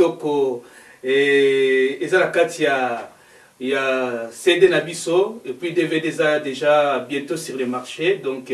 kitoko eza na kati ya CD Nabiso et puis DVD ça déjà bientôt sur le marché donc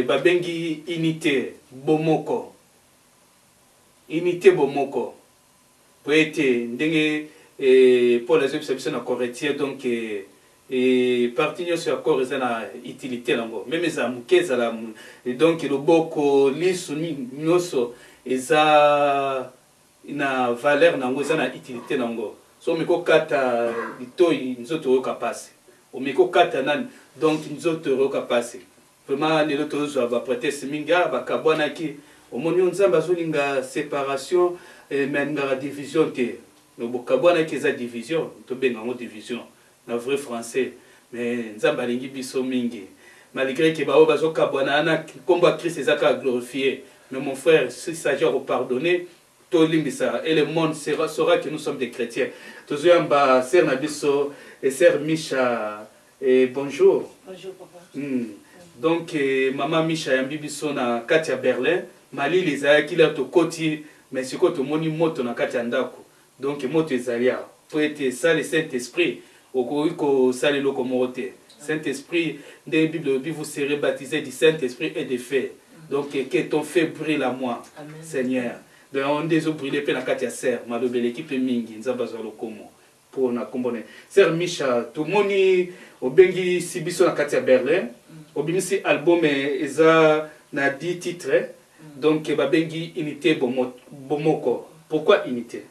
babengi Unité Bomoko pour être ndenge pour les services na correctier donc parti nyonso ya corps eza na utilité nango même eza muke ezala donc loboko lisu nyonso eza na valeur nango eza na utilité nango so miko kata litoi nzoto oyoka pasi omiko kata nani donc nzoto oyoka pasi vraiment lelo tozwa bapretese mingi bakabwanaki omoni nzambe azolinga séparation mais ngaka division te nobokabwanaki eza division tobenga yango division na vrai français mais nzambe alingi biso mingi malgré que bao bazokabwana ana kombo ya Christ ezaka glorifié mais mon frère s'il s'agit de pardonner tolimbisa et le monde saura que nous sommes des chrétiens tozoyamba sœur Nabiso et sœur Misha et bonjour. Bonjour papa. Donc maman Misha yambi biso na kati ya Berlin mali les ayaki la to koti mais siko to moni moto na kati ya ndako donc moto ezalia pour être ça le Saint-Esprit au salut le communauté Saint-Esprit dans la Bible vous serez baptisés du Saint-Esprit et de feu donc que ton feu brille à moi. Amen. Seigneur donc on déso brûler pe na kati ya serre malobé l'équipe mingi nzamba za lokomo pour na kombone sœur Misha to moni obengi sibiso na kati ya Berlin obimisi album eza na 10 titres donc babengi Unité Bomoko. Pourquoi Unité?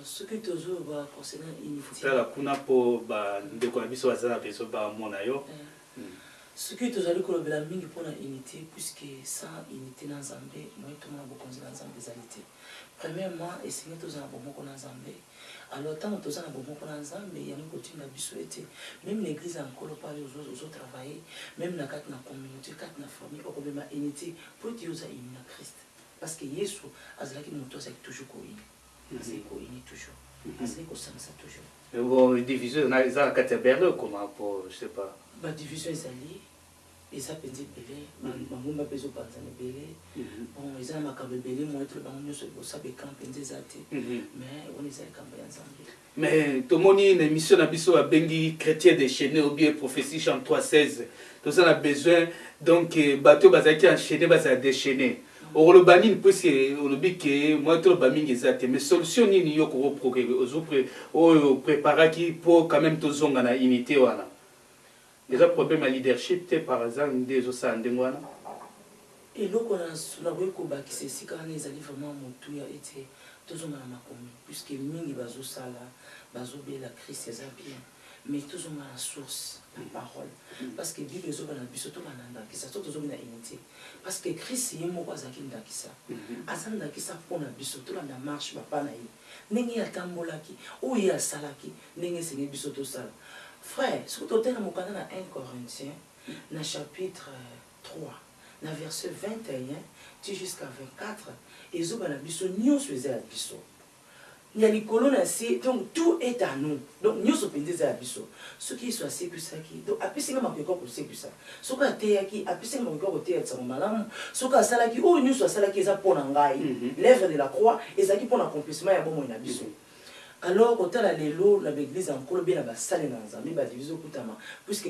Ce que tu as concernant Unité. Là kuna po ba ndeko na biso bazana beso ba mona yo. Ce que tu as dit que la mingi pour la Unité puisque sans Unité dans Zambie, moi tout le monde a beaucoup dans Zambie des alités. Premièrement, essayer tous en Bomoko dans Zambie. Alors tant que tous en Bomoko dans Zambie, il y a une coutume à bisoueté. Même l'église encore parler aux autres travailler, même la carte na communauté, carte na famille, au problème Unité pour dire aux amis na Christ. Parce que Yesu azalaki moto c'est toujours coïni. C'est coïni toujours. C'est que ça toujours. Bon, division na za carte ya Berlin comment pour je sais pas. Ba division ezali eza penzi belé mangomba pezo panzana belé bon eza makambe belé moi tout bango nyoso bosabe camp penzi ezate mais on eza kambe ya Nzambe. Mais tout moni une émission na biso a bengi chrétien déchaîné ou bien prophétie chant 3:16 tout ça a besoin donc bateau bazaki enchaîné baza déchaîné au le banine puisque au le que moi tout bamingi ezate mais solution ni yo ko progrès au préparaki pour quand même tout zonga na unité wana. Déjà problème à leadership par exemple des osa ndengwana et loko na ko ba ki c'est quand les ali vraiment motu ya été toujours na makomi puisque mingi bazo sala bazo be la Christ ya bien mais toujours na source la parole parce que Bible zo na biso to bananda ki ça toujours na unité parce que Christ yemo kwa zaki ndakisa asanda kisa pona biso to na marche papa na yi ndenge ya tambolaki ou ya salaki ndenge sengi biso to sala. Frère, surtout dans 1 Corinthiens, dans le chapitre 3, dans le verset 21 jusqu'à 24, ils ont dit il y a les colonnes assez, donc tout est à nous. Donc nous sommes des abyssaux. Ce qui soit c'est que ça qui, donc après c'est même encore pour c'est que ça. Ce qui a été qui, après c'est même encore au théâtre ça malam. Ce qui a ça là qui, oh nous soit ça là qui est ça pour l'engager, l'œuvre de la croix et ça qui pour l'accomplissement il y a bon mon abyssaux. Alors, quand on a l'église en Colombie, on a salé dans Zambie, on a divisé au Koutama, puisque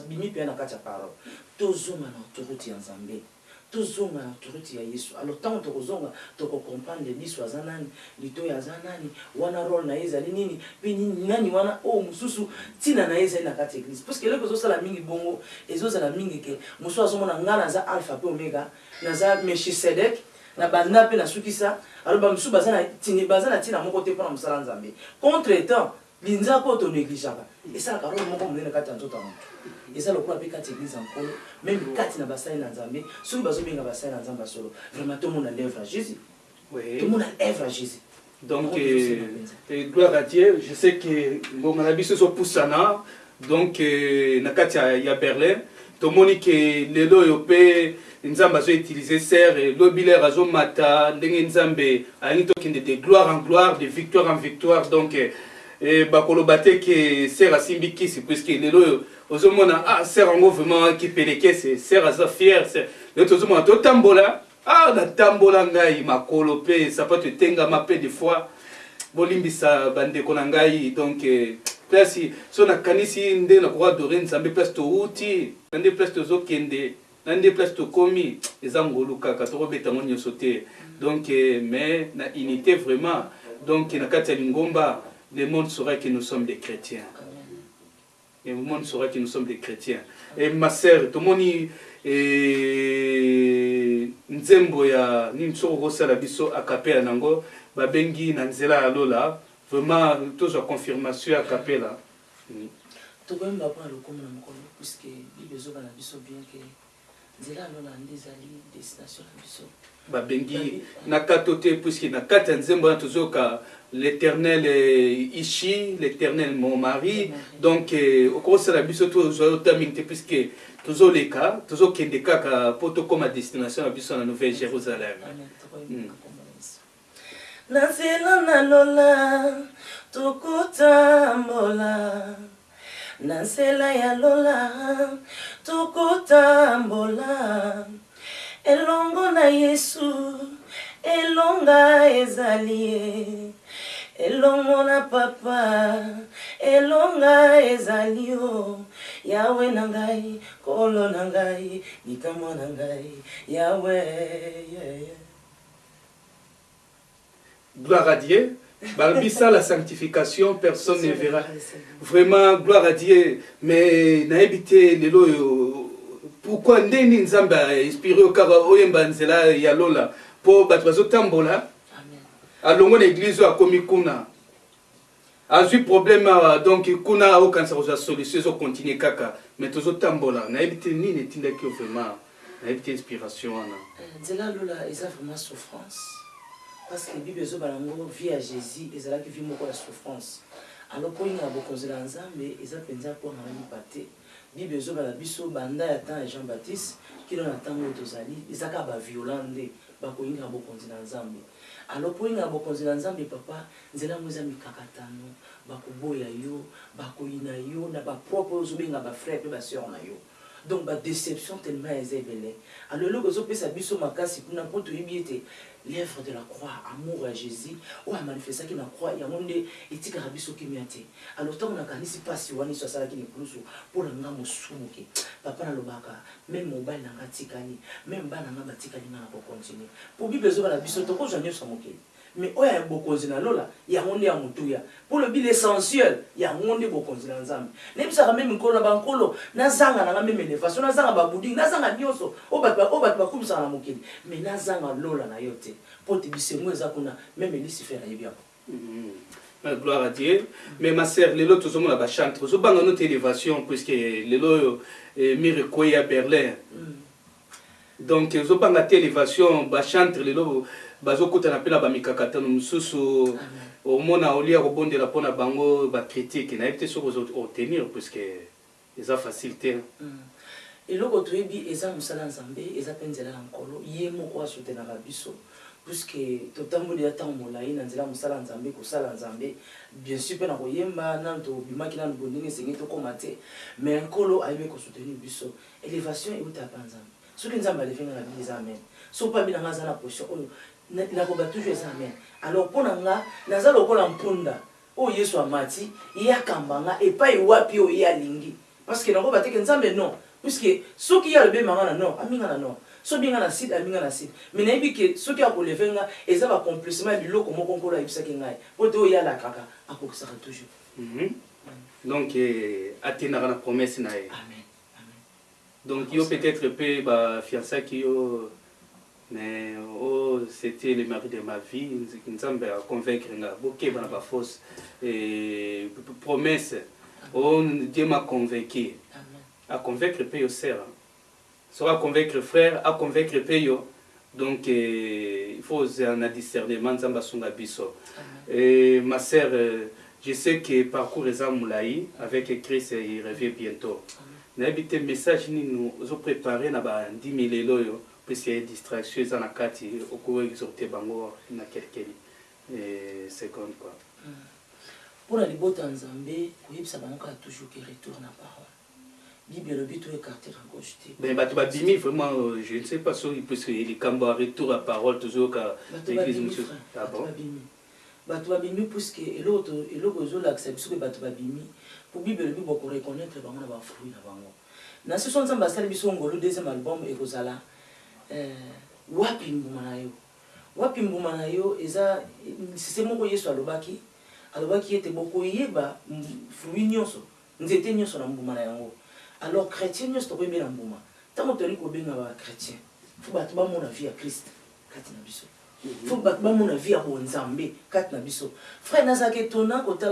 Bimi peut y avoir parole. Tous les hommes ont autorité en Zambie. Tous les hommes ont autorité à Yesu. Alors, tant que les hommes ont comprendre les listes, les anani, les toits, les anani, wana rôle na ezali nini, puis nani wana oh mususu, tina na ezali na kati église. Parce que là, que ça la mingi bongo, et ça la mingi que mususu azomona ngana za alpha pe omega, na za Melchisedek. Na banda pe na sukisa alors ba musu bazana tina moko te pona musala Nzambe contre temps linza ko to négligeable et ça karolo moko munene kati nzoto amutu et ça lokula pe kati église encore même kati na basali na Nzambe soki bazo benga basali na Nzambe solo vraiment tout le monde a l'œuvre à Jésus. Oui. Tout le monde a l'œuvre à Jésus. Donc gloire à Dieu, je sais que bon manabiso so poussana donc na kati ya Berlin to moni que lelo yo pe Nzambe a utilisé serre l'obilaire a mata ndenge Nzambe a de gloire en gloire de victoire en victoire donc bakolo bate que serre a simbiki c'est puisque lelo ozomona ah serre en vraiment qui peleke c'est serre a fier c'est le tozomona to tambola ah na tambola ngai makolo pe ça peut te tenga ma pe des fois bolimbisa bande ko ngai donc place so na kanisi nde na ko adorer nzambe place to uti nde place to zokende nde place to komi ezangolu kaka to robeta ngo nyoso te donc mais na unité vraiment donc na kati ya lingomba le monde saura que nous sommes des chrétiens. Et le monde saura que nous sommes des chrétiens. Et ma sœur, tout le monde nzembo ya nimso rosala biso a capella nango babengi na nzela ya lola vraiment tous en confirmation a capella. To ko mba pa lo comme na mokolo puisque bibezo bana biso bien que nzela lola ndezali destination na biso. Babengi na katote puisque na kata nzembo na tozoka l'Éternel ici, l'Éternel mon mari. Donc, au cours de la biso, tous les puisque tous les cas, tous les cas, pour tout comme à destination, la biso, la Nouvelle-Jérusalem. Nasela na lola, tukuta mbola. Nasela ya lola, tukuta mbola. Elongo na Yesu, elonga ezalie. Elongo na papa, elonga ezalio. Yawe nangai, kolo nangai, nikamo nangai, Yawe. Gloire à Dieu. Balbissa la sanctification, personne ne verra. Vraiment, gloire à Dieu. Mais naibité lelo pourquoi ndeni nzamba inspiré au kara oyemba nzela ya lola po batwazo tambola. Alongo l'église a commis kuna. A eu problème donc kuna au cancer aux solutions au continuer kaka mais tous autant tambola na évité ni netinda que vraiment na évité inspiration ana. Nzela lola eza vraiment souffrance parce que bible zo balango vie à Jésus ezala ki vie moko la souffrance. Alors pour ina bokozela nzambe eza penza pour na libate. Bible zo bala biso banda ya temps Jean-Baptiste kilo na tango tozali ezaka ba violente ba ko ina bokozela nzambe. Alors pour ina bokozela nzambe papa nzela mweza mikakatano bakoboya yo bakoyina yo na ba propre zobenga ba frère pe ba sœur na yo. Donc ba déception tellement ezebele. Alors le gozo pesa biso makasi kuna poto yibiete l'œuvre de la croix amour à Jésus ou a manifesté qui na croix ya monde etika biso kimiate. Alors tant on a kanisi pasi wani so sala ki ni plusu pour la ngamo sumuke. Papa na lobaka même mobile na ngatikani même bana nga batikani na ko continuer. Pour bible zo bala biso to ko janyo samoke. Mais oya bokonzi na lola ya monde ya mutuya pour le bil essentiel ya monde bokonzi na nzambe nebisa même nkolo na bankolo na zanga na même élévation na zanga babudi na zanga nyoso o bat bakumisa na mokili mais na zanga lola na yote pour te bisengo eza kuna même Lucifer ayebi yako. Gloire à Dieu. Mais ma sœur, les lots, tous les gens chantent. Nous avons notre élévation, puisque les lots, Mirekoy à Berlin. Donc, nous avons notre élévation, chantent les lots. Bazokota na pela ba mikakata no mususu au mona olia robondela pona bango ba critique na été sur obtenir parce que eza facilité et loko toyebi eza musala nzambe eza penzela na nkolo ye moko asutena ba biso puisque totambola ya temps molai na nzela musala nzambe ko sala nzambe bien sûr pena koyemba nanto bimaki na bondingi sengi to komate mais nkolo ayebe ko soutenir biso élévation et uta panzambe soki nzambe alefenga na biza amen so pa bina ngaza na position na ko ba toujours ça amen. Alors pour nga naza lokola mpunda o Yesu amati ya kambanga et pas wapi o ya lingi parce que nako bateke nzambe non puisque ceux qui a le bemanga non aminga na non so binga na site aminga na site mais na yebike ceux qui a ko levenga eza ba complètement biloko moko nkolo ayibisaki ngai po to ya la kaka akokisa toujours. Donc atteindre la promesse na ye. Amen. Donc yo peut-être peu ba fiançailles qui yo mais oh, c'était le mari de ma vie. Nous avons convaincre beaucoup dans la fausse promesse. Oh, Dieu m'a convaincu. À convaincre Péyo sœur. Sera convaincre frère, à convaincre Péyo. Donc il faut un discernement Nzamba Sunga Biso. Et ma sœur, je sais que parcours Eza Moulaï avec Christ il revient bientôt. N'habite message nous nous préparer na ba 10 000 loyo. Parce qu'il y a des distractions dans la carte, au cours exhorté bango na quelques secondes quoi. Pour la libota nzambe, oui ça bango a toujours qui retourne la parole. Bible le but écarté à gauche. Mais Batubabimi, vraiment, je ne sais pas si les Kamba retour à parole, toujours qu'à l'église, monsieur. Ah bon? Batubabimi, puisque l'autre, l'accepte, ce que Batubabimi, pour Bible le but, pour reconnaître les fruits. Dans ce sens, le deuxième album, et Rosala, Wapi Mbumanayo. Wapi Mbumanayo, c'est mon courrier sur Alobaki. Alobaki était beaucoup yeba, fruits nyonso, nous étions nyonso dans Mbumanayo. Alors, chrétien, nous sommes bien en Bouma. Tant que nous sommes chrétiens, il faut battre mon avis à Christ. Il faut battre mon avis à Bonzambé. Frère, nous avons étonnant que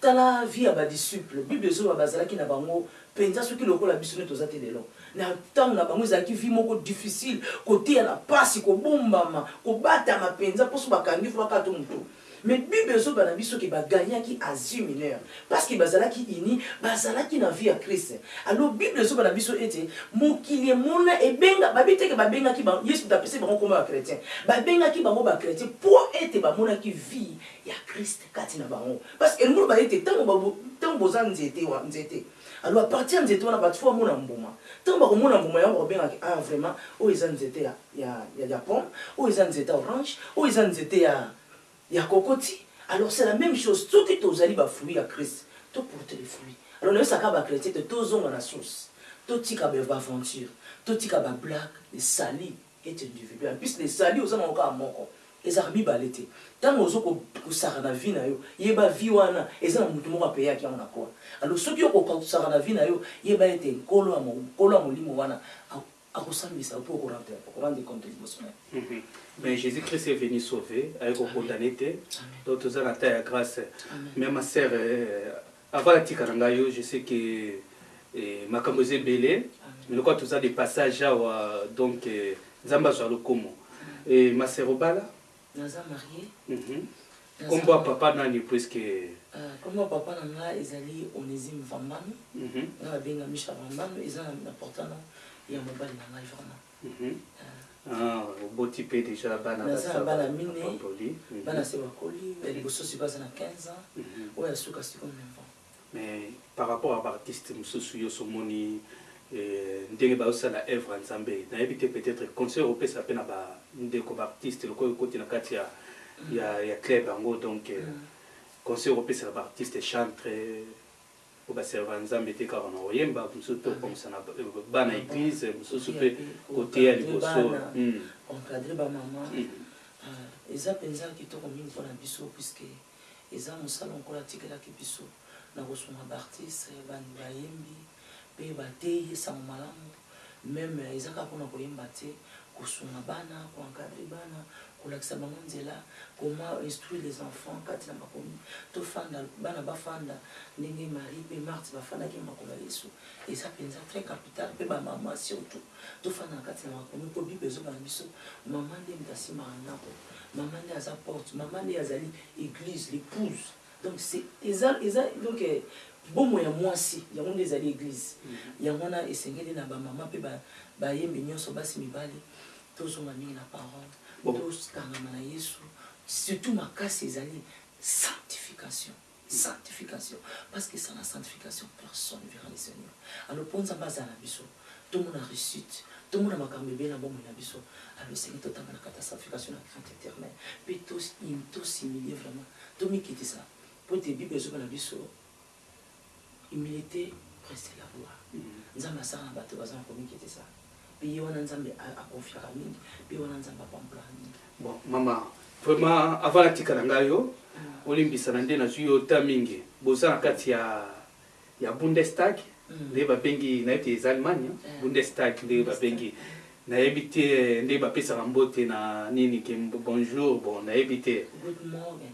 la vie à des disciples. La Bible est basée qui n'a pas mot. Pensa ce qui le colle à Bissonnet aux ateliers. Na tant na bango zaki vie moko difficile côté à la passe ko bomba ko bata ma pensa pour se bakangi faut ka to muto. Mais Bible so bana biso ki ba gagner qui Asie mineure parce que bazala qui ini bazala qui na vie à Christ. Alors Bible so bana biso était mokili mona e benga babite ke ba benga ki ba Yesu ta pese ba comme chrétien. Ba benga ki ba mo ba chrétien pour être ba mona qui vie ya Christ katina bango. Parce que le ba était tant bozan nzete wa nzete. Alors à partir de cette on a pas fois mon amboma. Tant que mon amboma ya on bien ah vraiment o ils ont été ya pomme, o ils ont été orange, o ils ont été ya cocoti. Alors c'est la même chose tout qui tous allez ba fruit à Christ, tout porter les fruits. Alors nous ça va chrétien de tous on a la source. Tout qui a ba aventure, tout qui a ba blague, les sali est individuel. Puis les sali aux gens encore moko. Les armes balete. Tant aux autres que ça na vie na yo, yeba viwana, et ça mutu mo payer qui on a quoi. Alors ceux qui ont ça na vie na yo, yeba été kolo molimo wana a ressemblé pour rendre compte émotionnel. Mais Jésus-Christ est venu sauver avec au condamné. D'autres ont la taille grâce. Mais ma sœur avant la tikarangayo, je sais que makamboze belé, mais le quoi tout ça des passages donc Zamba sur le Komo. Et ma sœur Obala Naza marié. Comment papa nani presque comment papa nana ezali Onésime Vambano. Na benga Micha Vambano ezana important ya mobali nana vraiment. Ah, beau type déjà bana bana mine bana se bakoli les bosso si basa na 15 ans. Ouais, suka si comme enfant. Mais par rapport à l'artiste mususu yo somoni ndenge baosala œuvre nzambe nayebi te peut-être conseil européen ça pena ba ndeko ba artiste le côté na kati ya club yango donc conseil européen c'est ba artiste chantre ou ba serva nzambe te ka na oyemba mususu to comme ça na bana église mususu pe côté ya liboso encadrer ba maman eza penza ki to komi pour na biso puisque eza musala encore atikela ki biso na kosoma ba artiste ba yembi pe bateye sa malamu même ezaka pona koyemba te kosunga bana koencadrer bana kolakisa bango nzela comment instruire les enfants kati na makomi tofanda bana bafanda ndenge Marie pe Marthe bafandaki makomi ya Yesu eza penza très capital pe bamama surtout tofanda kati na makomi po Bible ezobana biso mama nde mtasimaka ndako mama nde aza porte mama nde azali église l'épouse donc c'est donc bon moyen moi si il y a des églises il y a on a essayé na ba maman pe ba yembe nyonso basi mibali tous on a mis la parole tous kangama na Yesu surtout makasi ezali sanctification parce que sans la sanctification personne ne verra le Seigneur. Alors pour ça base na biso tout le monde a réussite tout le monde a makambe bien na bon na biso alors Seigneur tout la sanctification la crainte éternelle puis tous humilier vraiment tout mi quitter ça pour te Bible zo na biso humilité presque la gloire. Nzamba sana bato bazana communiquer ça. Puis on a nzambe a confier à mingi, puis on a nzamba pampla. Bon maman, vraiment avant la tikarangayo, olimbisa nande na zuyo tamingi. Bozana kati ya Bundestag, nde ba bengi na ete Allemagne, Bundestag nde ba bengi na ebité nde ba pesa rambote na nini ke bonjour bon na ebité. Good morning.